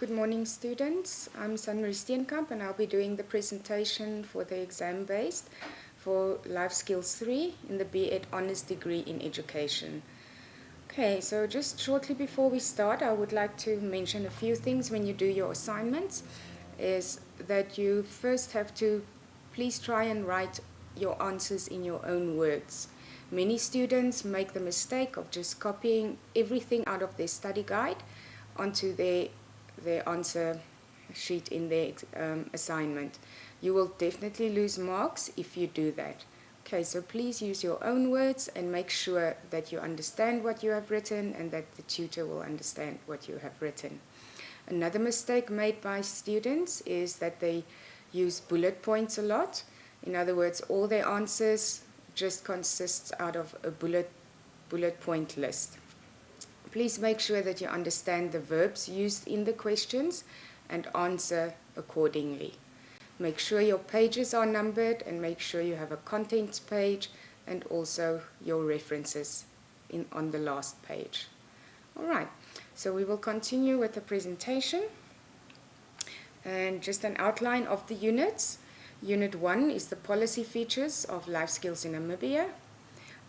Good morning, students. I'm Sanmarie Steenkamp, and I'll be doing the presentation for the exam-based for Life Skills 3 in the B.Ed Honours Degree in Education. Okay, so just shortly before we start, I would like to mention a few things when you do your assignments, is that you first have to please try and write your answers in your own words. Many students make the mistake of just copying everything out of their study guide onto their answer sheet in their assignment. You will definitely lose marks if you do that. Okay, so please use your own words and make sure that you understand what you have written and that the tutor will understand what you have written. Another mistake made by students is that they use bullet points a lot. In other words, all their answers just consists out of a bullet point list. Please make sure that you understand the verbs used in the questions and answer accordingly. Make sure your pages are numbered and make sure you have a contents page and also your references on the last page. All right, so we will continue with the presentation. And just an outline of the units. Unit 1 is the policy features of life skills in Namibia.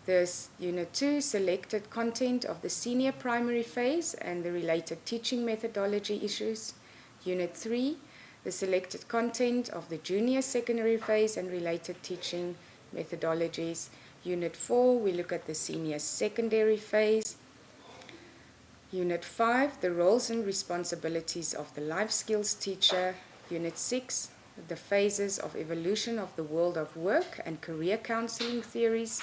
There's Unit 2, selected content of the senior primary phase and the related teaching methodology issues. Unit 3, the selected content of the junior secondary phase and related teaching methodologies. Unit 4, we look at the senior secondary phase. Unit 5, the roles and responsibilities of the life skills teacher. Unit 6, the phases of evolution of the world of work and career counselling theories.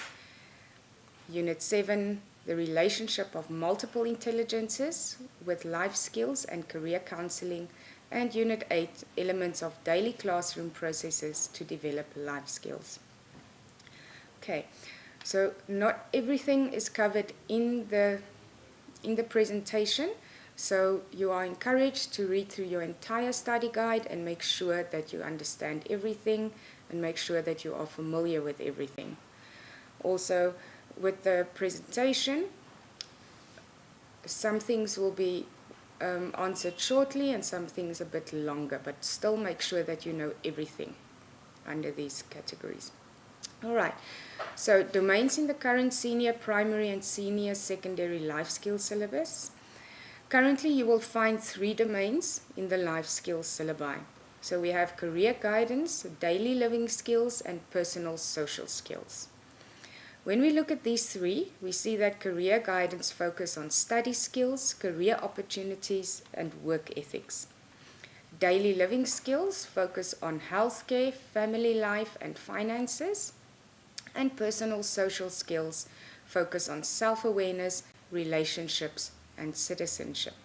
Unit 7, the relationship of multiple intelligences with life skills and career counselling. And Unit 8, elements of daily classroom processes to develop life skills. Okay, so not everything is covered in the presentation, so you are encouraged to read through your entire study guide and make sure that you understand everything and make sure that you are familiar with everything. Also, with the presentation, some things will be answered shortly and some things a bit longer, but still make sure that you know everything under these categories. All right, so domains in the current senior primary and senior secondary life skills syllabus. Currently, you will find 3 domains in the life skills syllabi. So we have career guidance, daily living skills, and personal social skills. When we look at these 3, we see that career guidance focuses on study skills, career opportunities, and work ethics. Daily living skills focus on healthcare, family life, and finances. And personal social skills focus on self-awareness, relationships, and citizenship.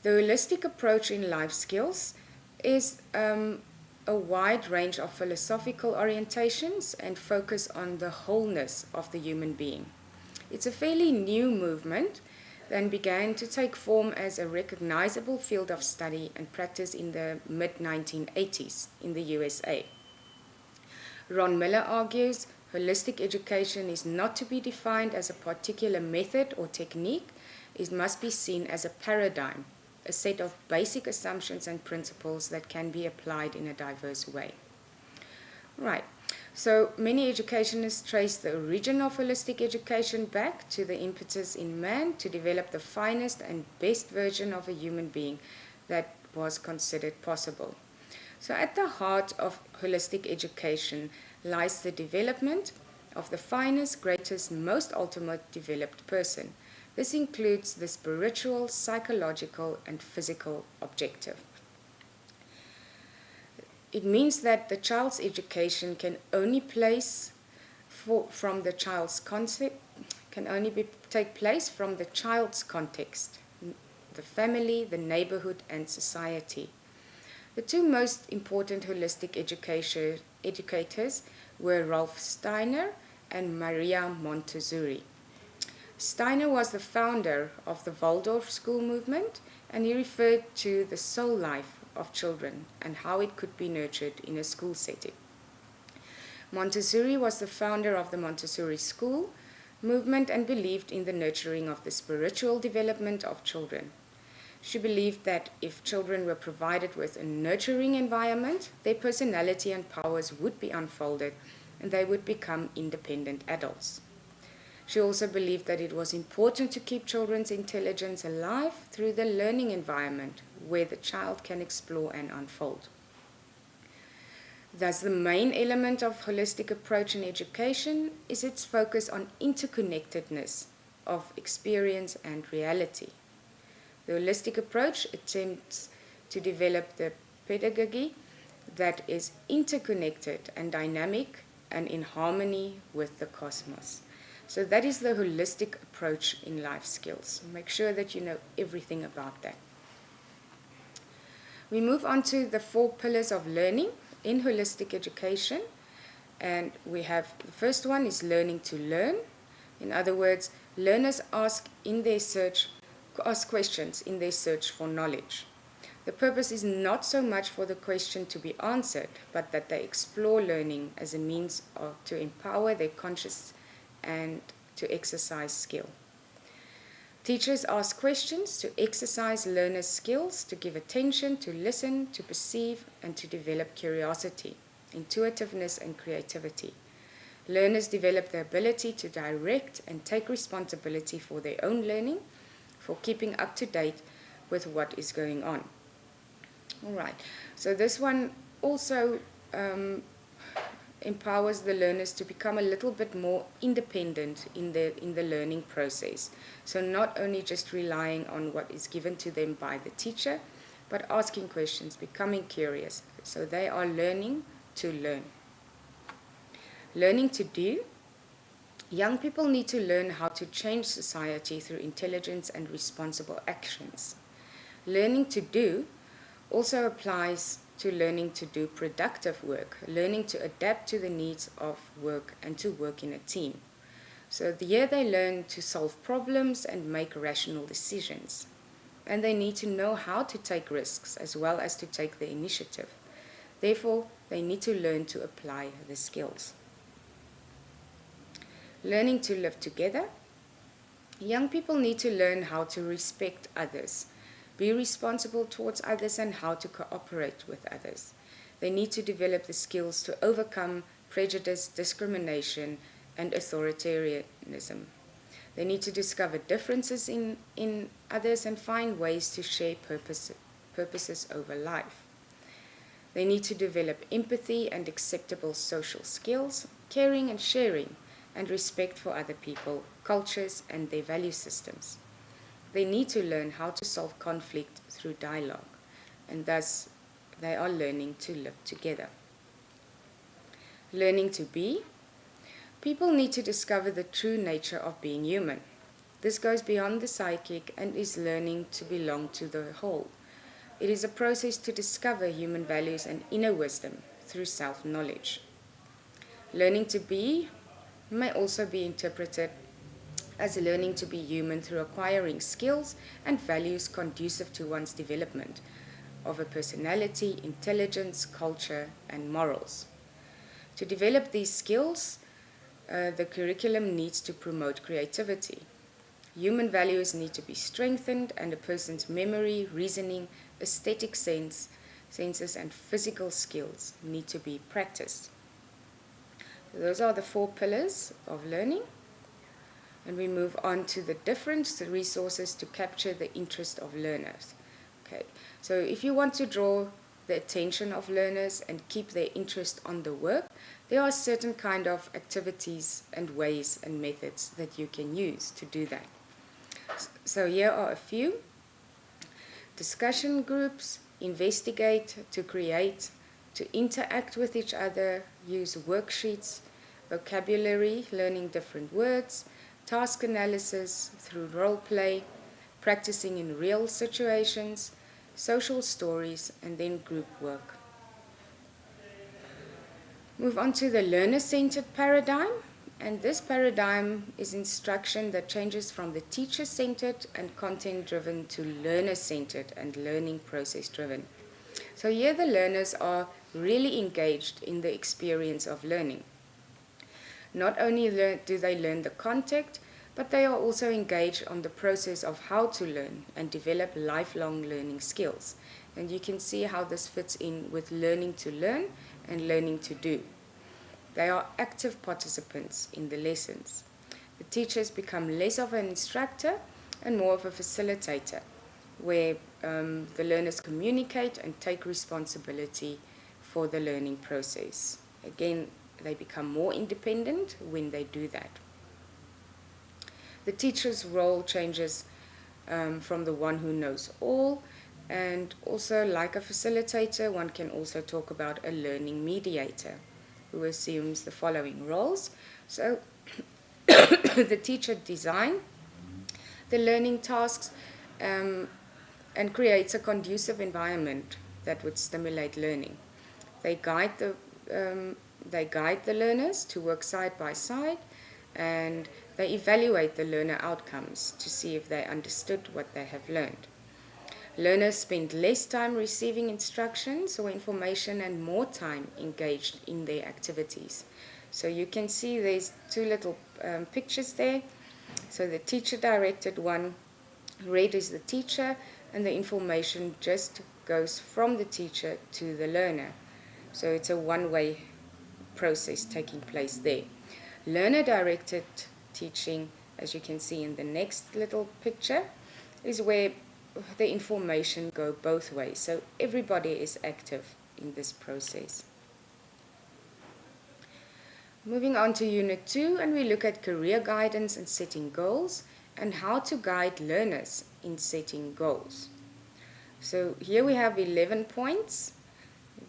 The holistic approach in life skills is a wide range of philosophical orientations and focus on the wholeness of the human being. It's a fairly new movement that began to take form as a recognizable field of study and practice in the mid-1980s in the USA. Ron Miller argues holistic education is not to be defined as a particular method or technique. It must be seen as a paradigm, a set of basic assumptions and principles that can be applied in a diverse way. Right, so many educationists trace the origin of holistic education back to the impetus in man to develop the finest and best version of a human being that was considered possible. So at the heart of holistic education lies the development of the finest, greatest, most ultimate developed person. This includes the spiritual, psychological, and physical objective. It means that the child's education can only take place from the child's context, the family, the neighborhood, and society. The 2 most important holistic educators were Ralph Steiner and Maria Montessori. Steiner was the founder of the Waldorf school movement, and he referred to the soul life of children and how it could be nurtured in a school setting. Montessori was the founder of the Montessori school movement and believed in the nurturing of the spiritual development of children. She believed that if children were provided with a nurturing environment, their personality and powers would be unfolded and they would become independent adults. She also believed that it was important to keep children's intelligence alive through the learning environment where the child can explore and unfold. Thus, the main element of holistic approach in education is its focus on interconnectedness of experience and reality. The holistic approach attempts to develop the pedagogy that is interconnected and dynamic and in harmony with the cosmos. So that is the holistic approach in life skills. Make sure that you know everything about that. We move on to the 4 pillars of learning in holistic education. And we have the first one is learning to learn. In other words, learners ask questions in their search for knowledge. The purpose is not so much for the question to be answered, but that they explore learning as a means to empower their conscious and to exercise skill. Teachers ask questions to exercise learners' skills, to give attention, to listen, to perceive, and to develop curiosity, intuitiveness, and creativity. Learners develop the ability to direct and take responsibility for their own learning, for keeping up to date with what is going on. All right, so this one also empowers the learners to become a little bit more independent in the learning process. So not only just relying on what is given to them by the teacher, but asking questions, becoming curious. So they are learning to learn. Learning to do. Young people need to learn how to change society through intelligence and responsible actions. Learning to do also applies to learning to do productive work, learning to adapt to the needs of work and to work in a team. So here they learn to solve problems and make rational decisions. And they need to know how to take risks as well as to take the initiative. Therefore, they need to learn to apply the skills. Learning to live together. Young people need to learn how to respect others, be responsible towards others, and how to cooperate with others. They need to develop the skills to overcome prejudice, discrimination, and authoritarianism. They need to discover differences in others and find ways to share purposes over life. They need to develop empathy and acceptable social skills, caring and sharing, and respect for other people, cultures, and their value systems. They need to learn how to solve conflict through dialogue, and thus they are learning to live together. Learning to be. People need to discover the true nature of being human. This goes beyond the psychic and is learning to belong to the whole. It is a process to discover human values and inner wisdom through self-knowledge. Learning to be may also be interpreted as learning to be human through acquiring skills and values conducive to one's development of a personality, intelligence, culture, and morals. To develop these skills, the curriculum needs to promote creativity. Human values need to be strengthened, and a person's memory, reasoning, aesthetic senses, and physical skills need to be practiced. Those are the 4 pillars of learning. And we move on to the different resources to capture the interest of learners. Okay, so if you want to draw the attention of learners and keep their interest on the work, there are certain kind of activities and ways and methods that you can use to do that. So here are a few. Discussion groups, investigate, to create, to interact with each other, use worksheets, vocabulary, learning different words, task analysis through role play, practicing in real situations, social stories, and then group work. Move on to the learner-centered paradigm, and this paradigm is instruction that changes from the teacher-centered and content-driven to learner-centered and learning process-driven. So here the learners are really engaged in the experience of learning. Not only do they learn the content, but they are also engaged on the process of how to learn and develop lifelong learning skills. And you can see how this fits in with learning to learn and learning to do. They are active participants in the lessons. The teachers become less of an instructor and more of a facilitator, where the learners communicate and take responsibility for the learning process. Again, they become more independent when they do that. The teacher's role changes from the one who knows all, and also, like a facilitator, one can also talk about a learning mediator who assumes the following roles. So the teacher designs the learning tasks and creates a conducive environment that would stimulate learning. They guide the learners to work side by side, and they evaluate the learner outcomes to see if they understood what they have learned. Learners spend less time receiving instructions or information and more time engaged in their activities. So you can see there's two little pictures there. So the teacher-directed one, red is the teacher, and the information just goes from the teacher to the learner. So it's a one-way process taking place there. Learner-directed teaching, as you can see in the next little picture, is where the information go both ways. So everybody is active in this process. Moving on to Unit 2, and we look at career guidance and setting goals, and how to guide learners in setting goals. So here we have 11 points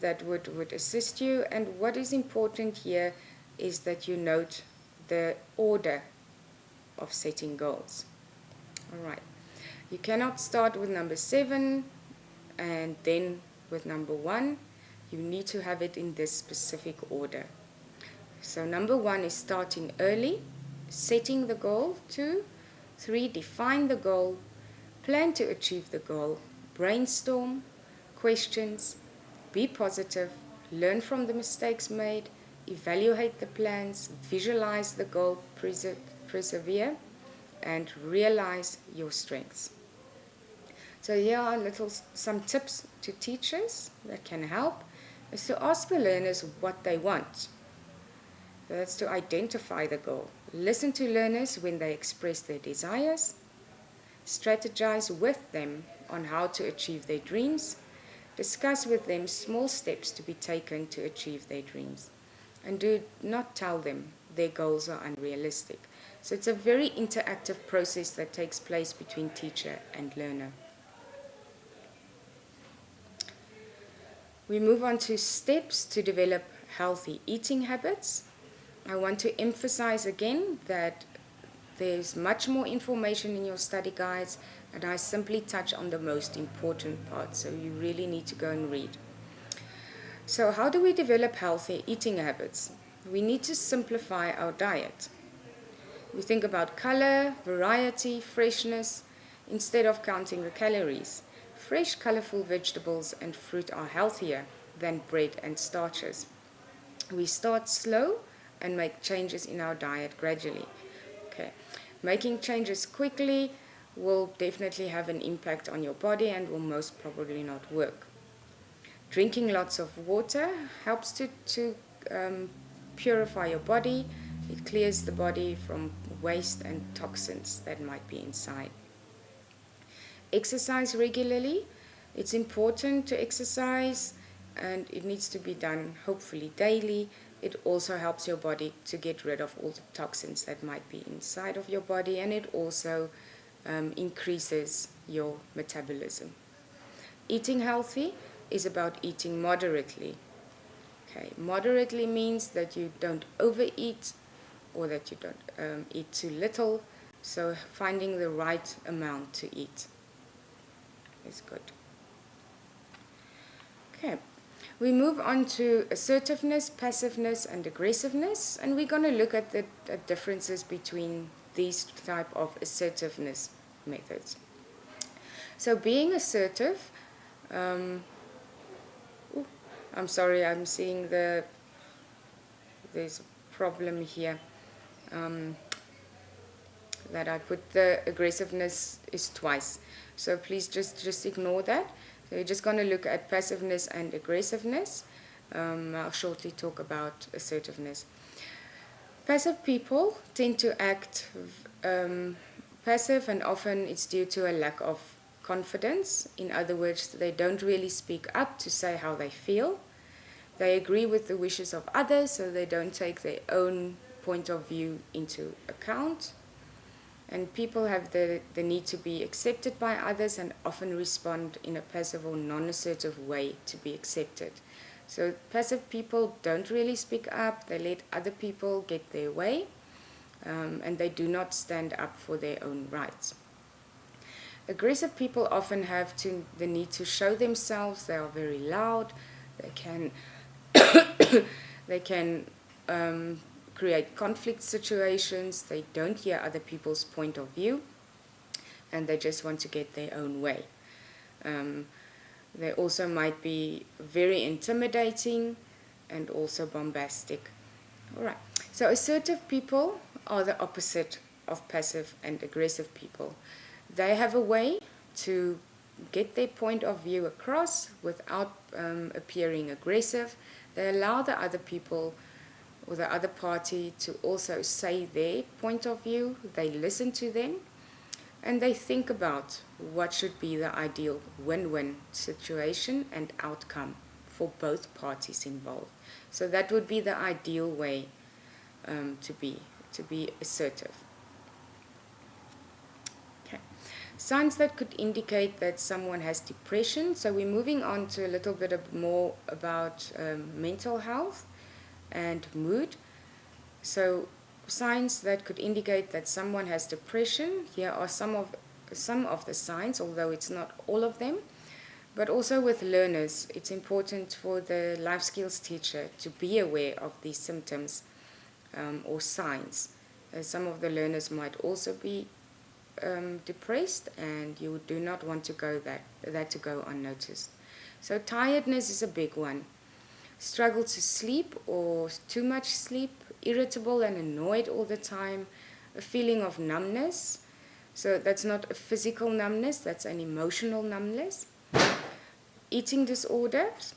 that would assist you, and what is important here is that you note the order of setting goals. All right. You cannot start with number 7 and then with number 1. You need to have it in this specific order. So number 1 is starting early, setting the goal. 2, 3, define the goal, plan to achieve the goal, brainstorm, questions, be positive, learn from the mistakes made, evaluate the plans, visualize the goal, persevere, and realize your strengths. So here are some tips to teachers that can help, is to ask the learners what they want. So that's to identify the goal. Listen to learners when they express their desires. Strategize with them on how to achieve their dreams. Discuss with them small steps to be taken to achieve their dreams. And do not tell them their goals are unrealistic. So it's a very interactive process that takes place between teacher and learner. We move on to steps to develop healthy eating habits. I want to emphasize again that there's much more information in your study guides, and I simply touch on the most important parts, so you really need to go and read. So how do we develop healthy eating habits? We need to simplify our diet. We think about color, variety, freshness, instead of counting the calories. Fresh, colorful vegetables and fruit are healthier than bread and starches. We start slow and make changes in our diet gradually. Okay. Making changes quickly will definitely have an impact on your body and will most probably not work. Drinking lots of water helps to purify your body. It clears the body from waste and toxins that might be inside. Exercise regularly. It's important to exercise, and it needs to be done hopefully daily. It also helps your body to get rid of all the toxins that might be inside of your body, and it also increases your metabolism. Eating healthy is about eating moderately. Okay, moderately means that you don't overeat or that you don't eat too little. So finding the right amount to eat is good. Okay, we move on to assertiveness, passiveness, and aggressiveness, and we're going to look at the differences between these type of assertiveness methods. So being assertive, I'm sorry, I'm seeing there's a problem here. that I put the aggressiveness is twice. So please just ignore that. So we're just going to look at passiveness and aggressiveness. I'll shortly talk about assertiveness. Passive people tend to act passive, and often it's due to a lack of confidence. In other words, they don't really speak up to say how they feel. They agree with the wishes of others, so they don't take their own point of view into account. And people have the need to be accepted by others and often respond in a passive or non-assertive way to be accepted. So passive people don't really speak up, they let other people get their way, and they do not stand up for their own rights. Aggressive people often have the need to show themselves. They are very loud, they can, they can create conflict situations, they don't hear other people's point of view, and they just want to get their own way. They also might be very intimidating and also bombastic. All right, so assertive people are the opposite of passive and aggressive people. They have a way to get their point of view across without appearing aggressive. They allow the other people or the other party to also say their point of view. They listen to them, and they think about what should be the ideal win-win situation and outcome for both parties involved. So that would be the ideal way to be assertive. Okay. Signs that could indicate that someone has depression. So we're moving on to a little bit more about mental health and mood. So signs that could indicate that someone has depression. Here are some of the signs, although it's not all of them. But also with learners, it's important for the life skills teacher to be aware of these symptoms or signs. Some of the learners might also be depressed, and you do not want to that to go unnoticed. So tiredness is a big one. Struggle to sleep or too much sleep, irritable and annoyed all the time, a feeling of numbness. So that's not a physical numbness, that's an emotional numbness. Eating disorders.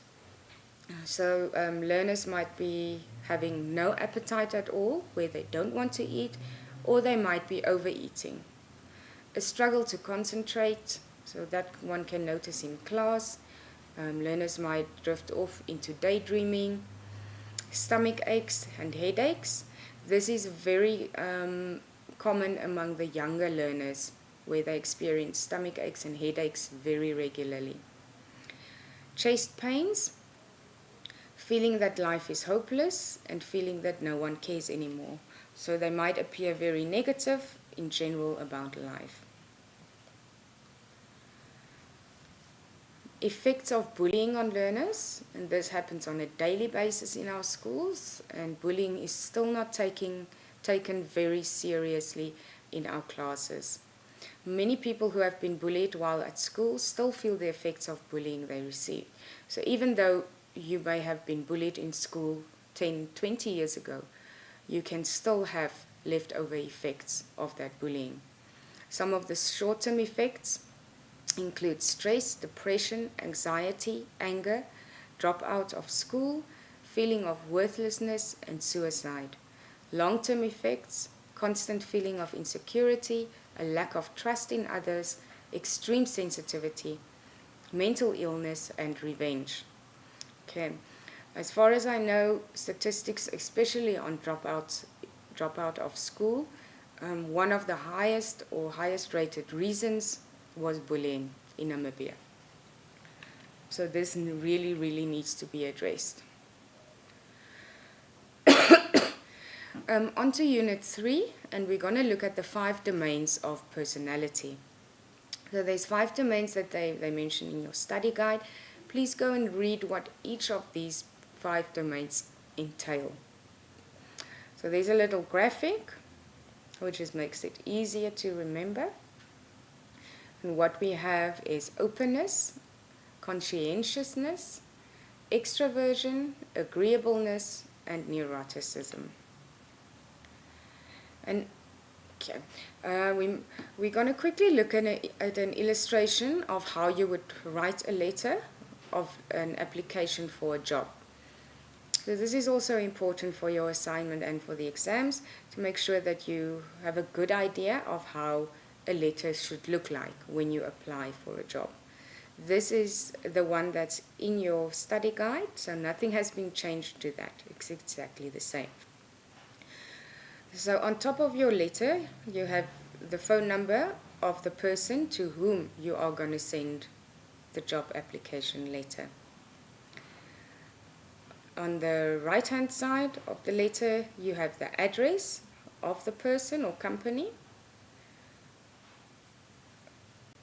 So learners might be having no appetite at all, where they don't want to eat, or they might be overeating. A struggle to concentrate, so that one can notice in class. Learners might drift off into daydreaming. Stomach aches and headaches. This is very common among the younger learners, where they experience stomach aches and headaches very regularly. Chest pains, feeling that life is hopeless and feeling that no one cares anymore. So they might appear very negative in general about life. Effects of bullying on learners, and this happens on a daily basis in our schools, and bullying is still not taken very seriously in our classes. Many people who have been bullied while at school still feel the effects of bullying they receive. So even though you may have been bullied in school 10, 20 years ago, you can still have leftover effects of that bullying. Some of the short-term effects include stress, depression, anxiety, anger, dropout of school, feeling of worthlessness, and suicide. Long-term effects, constant feeling of insecurity, a lack of trust in others, extreme sensitivity, mental illness, and revenge. Okay. As far as I know, statistics, especially on dropout of school, one of the highest rated reasons was bullying in Namibia. So this really, really needs to be addressed. On to Unit 3, and we're going to look at the 5 domains of personality. So there's 5 domains that they mention in your study guide. Please go and read what each of these 5 domains entail. So there's a little graphic, which just makes it easier to remember. And what we have is openness, conscientiousness, extroversion, agreeableness, and neuroticism. And Okay, we're going to quickly look at an illustration of how you would write a letter of an application for a job. So this is also important for your assignment and for the exams, to make sure that you have a good idea of how a letter should look like when you apply for a job. This is the one that's in your study guide, so nothing has been changed to that. It's exactly the same. So on top of your letter, you have the phone number of the person to whom you are going to send the job application letter. On the right-hand side of the letter, you have the address of the person or company.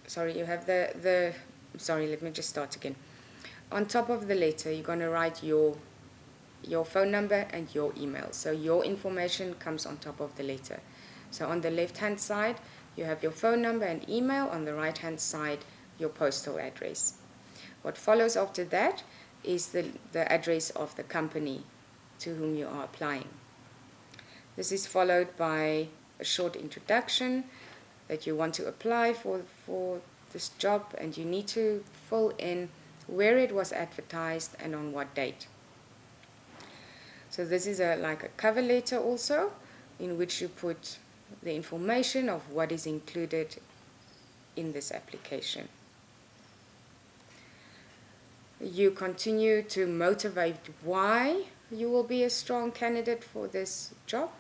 Sorry, you have sorry, let me just start again. On top of the letter, you're going to write your phone number and your email. So your information comes on top of the letter. So on the left-hand side, you have your phone number and email. On the right-hand side, your postal address. What follows after that is the address of the company to whom you are applying. This is followed by a short introduction that you want to apply for this job, and you need to fill in where it was advertised and on what date. So this is like a cover letter also, in which you put the information of what is included in this application. You continue to motivate why you will be a strong candidate for this job,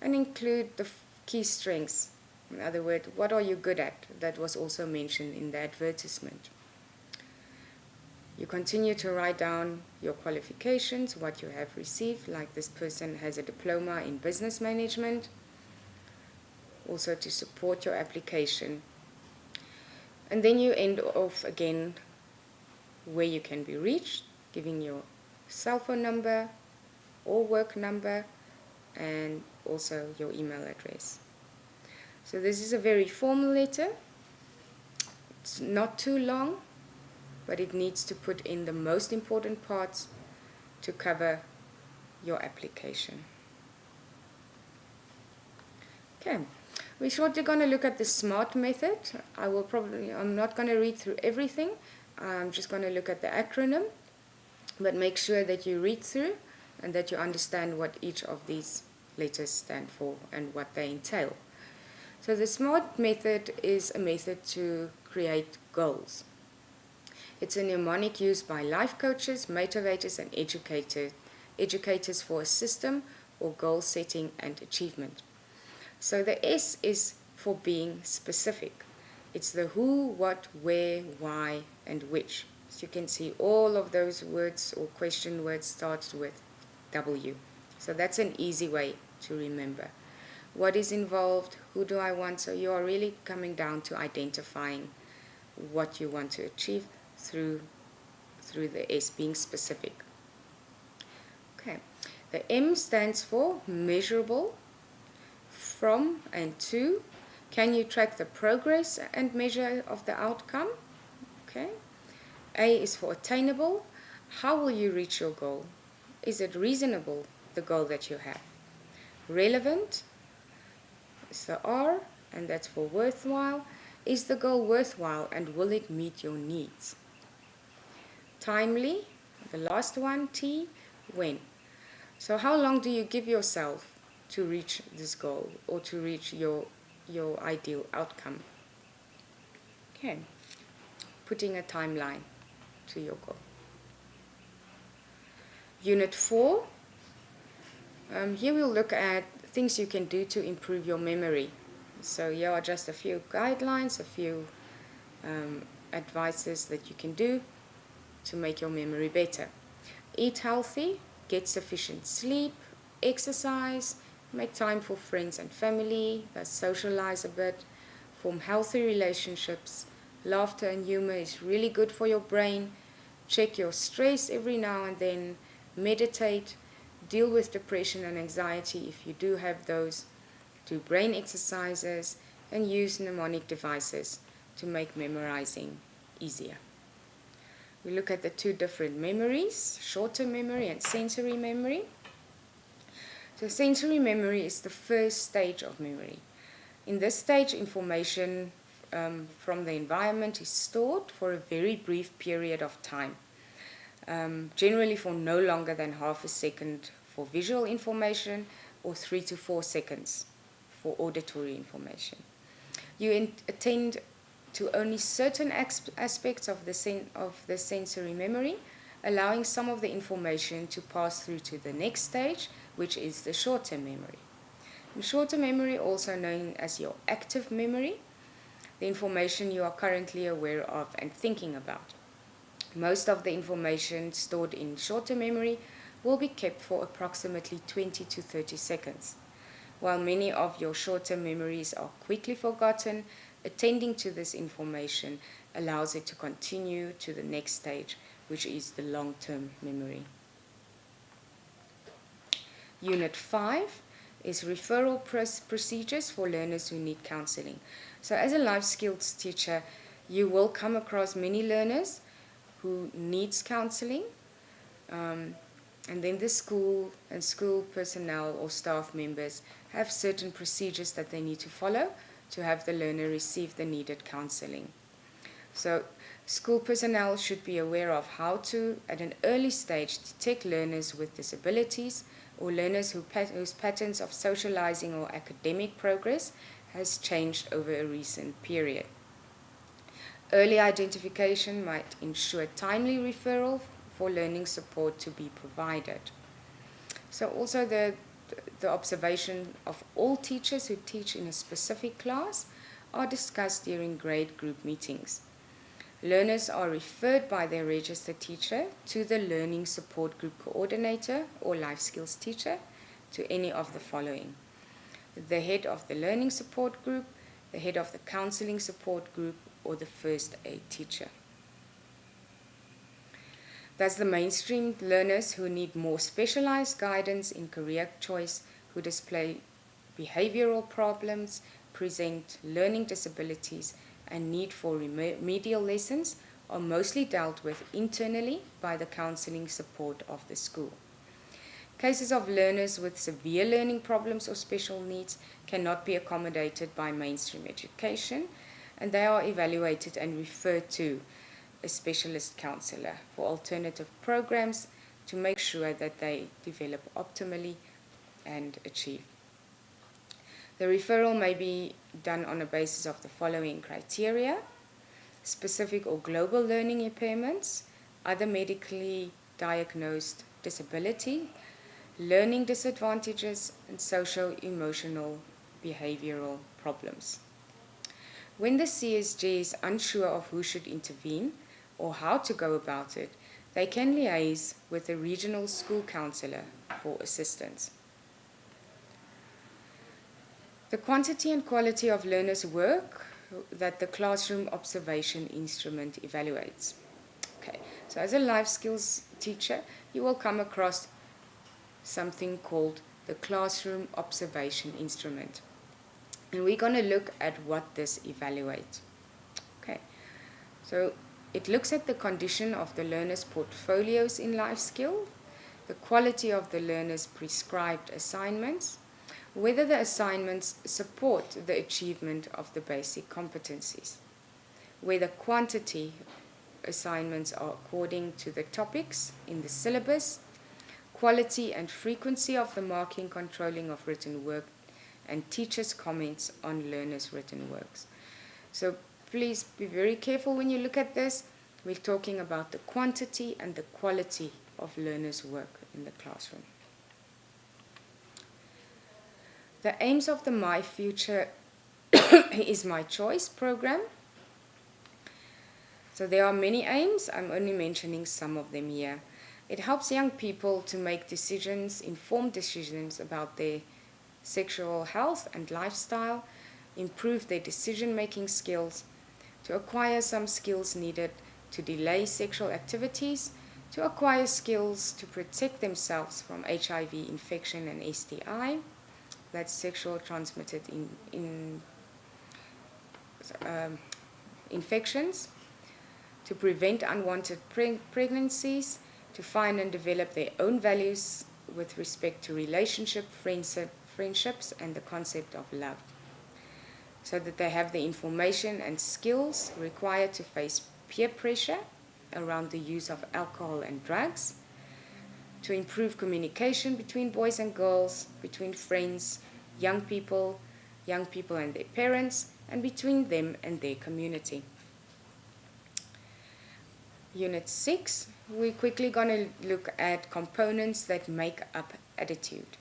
and include the key strengths. In other words, what are you good at? That was also mentioned in the advertisement. You continue to write down your qualifications, what you have received, like this person has a diploma in business management, also to support your application. And then you end off again where you can be reached, giving your cell phone number or work number, and also your email address. So this is a very formal letter. It's not too long, but it needs to put in the most important parts to cover your application. Okay, we're shortly going to look at the SMART method. I'm not going to read through everything. I'm just going to look at the acronym, but make sure that you read through and that you understand what each of these letters stand for and what they entail. So the SMART method is a method to create goals. It's a mnemonic used by life coaches, motivators, and educators for a system or goal setting and achievement. So the S is for being specific. It's the who, what, where, why, and which. So you can see all of those words or question words starts with W. So that's an easy way to remember. What is involved? Who do I want? So you are really coming down to identifying what you want to achieve through the S, being specific. Okay. The M stands for measurable, from and to. Can you track the progress and measure of the outcome? Okay. A is for attainable. How will you reach your goal? Is it reasonable, the goal that you have? Relevant is the R, and that's for worthwhile. Is the goal worthwhile, and will it meet your needs? Timely, the last one, T, when. So how long do you give yourself to reach this goal or to reach your ideal outcome? Okay, putting a timeline to your goal. Unit 4, here we'll look at things you can do to improve your memory. So here are just a few guidelines, a few advices that you can do to make your memory better. Eat healthy, get sufficient sleep, exercise, make time for friends and family, socialize a bit, form healthy relationships. Laughter and humor is really good for your brain. Check your stress every now and then. Meditate, deal with depression and anxiety if you do have those. Do brain exercises and use mnemonic devices to make memorizing easier. We look at the two different memories, short-term memory and sensory memory. So sensory memory is the first stage of memory. In this stage, information from the environment is stored for a very brief period of time, generally for no longer than half a second for visual information or 3 to 4 seconds for auditory information. You attend to only certain aspects of the sensory memory, allowing some of the information to pass through to the next stage, which is the short-term memory. And short-term memory, also known as your active memory, the information you are currently aware of and thinking about. Most of the information stored in short-term memory will be kept for approximately 20 to 30 seconds. While many of your short-term memories are quickly forgotten, attending to this information allows it to continue to the next stage, which is the long-term memory. Unit 5 is referral procedures for learners who need counselling. So as a life skills teacher, you will come across many learners who needs counselling, and then the school and school personnel or staff members have certain procedures that they need to follow to have the learner receive the needed counselling. So school personnel should be aware of how to, at an early stage, detect learners with disabilities or learners whose patterns of socializing or academic progress has changed over a recent period. Early identification might ensure timely referral for learning support to be provided. So also the observation of all teachers who teach in a specific class are discussed during grade group meetings. Learners are referred by their registered teacher to the learning support group coordinator or life skills teacher to any of the following: the head of the learning support group, the head of the counseling support group, or the first aid teacher. That's the mainstream learners who need more specialized guidance in career choice, who display behavioral problems, present learning disabilities, and need for remedial lessons are mostly dealt with internally by the counseling support of the school. Cases of learners with severe learning problems or special needs cannot be accommodated by mainstream education, and they are evaluated and referred to a specialist counselor for alternative programs to make sure that they develop optimally and achieve. The referral may be done on the basis of the following criteria: specific or global learning impairments, other medically diagnosed disability, learning disadvantages, and social-emotional behavioral problems. When the CSG is unsure of who should intervene or how to go about it, they can liaise with a regional school counselor for assistance. The quantity and quality of learners' work that the classroom observation instrument evaluates. Okay, so as a life skills teacher, you will come across something called the classroom observation instrument. And we're going to look at what this evaluates. Okay, so it looks at the condition of the learners' portfolios in life skill, the quality of the learners' prescribed assignments, whether the assignments support the achievement of the basic competencies, whether quantity assignments are according to the topics in the syllabus, quality and frequency of the marking controlling of written work, and teachers' comments on learners' written works. So please be very careful when you look at this. We're talking about the quantity and the quality of learners' work in the classroom. The aims of the My Future is My Choice program. So there are many aims. I'm only mentioning some of them here. It helps young people to make decisions, informed decisions about their sexual health and lifestyle, improve their decision-making skills, to acquire some skills needed to delay sexual activities, to acquire skills to protect themselves from HIV infection and STI, that's sexual transmitted infections, to prevent unwanted pregnancies, to find and develop their own values with respect to friendships, and the concept of love. so that they have the information and skills required to face peer pressure around the use of alcohol and drugs, to improve communication between boys and girls, between friends, young people and their parents, and between them and their community. Unit 6, we're quickly going to look at components that make up attitude.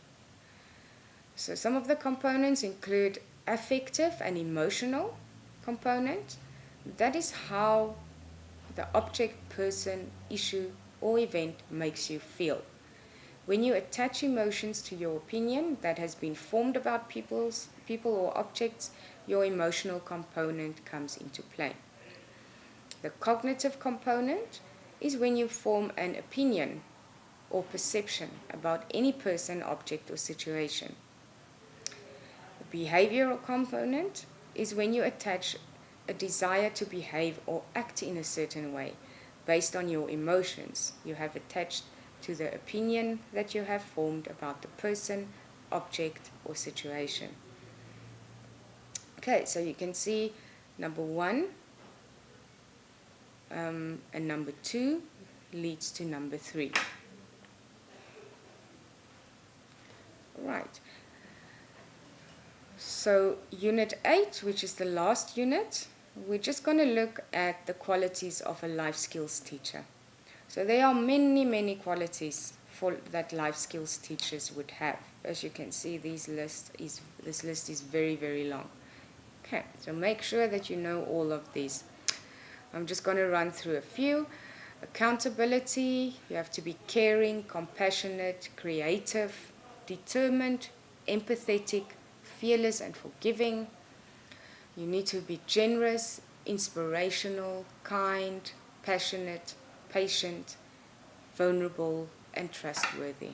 So some of the components include affective and emotional component. That is how the object, person, issue, or event makes you feel. When you attach emotions to your opinion that has been formed about people or objects, your emotional component comes into play. The cognitive component is when you form an opinion or perception about any person, object, or situation. The behavioral component is when you attach a desire to behave or act in a certain way based on your emotions you have attached to the opinion that you have formed about the person, object, or situation. Okay, so you can see number 1 and number 2 leads to number 3. Right. So unit 8, which is the last unit, we're just going to look at the qualities of a life skills teacher. So there are many qualities that life skills teachers would have. As you can see, this list is very long. Okay, so make sure that you know all of these. I'm just going to run through a few. Accountability, you have to be caring, compassionate, creative, determined, empathetic, fearless and forgiving. You need to be generous, inspirational, kind, passionate, patient, vulnerable, and trustworthy.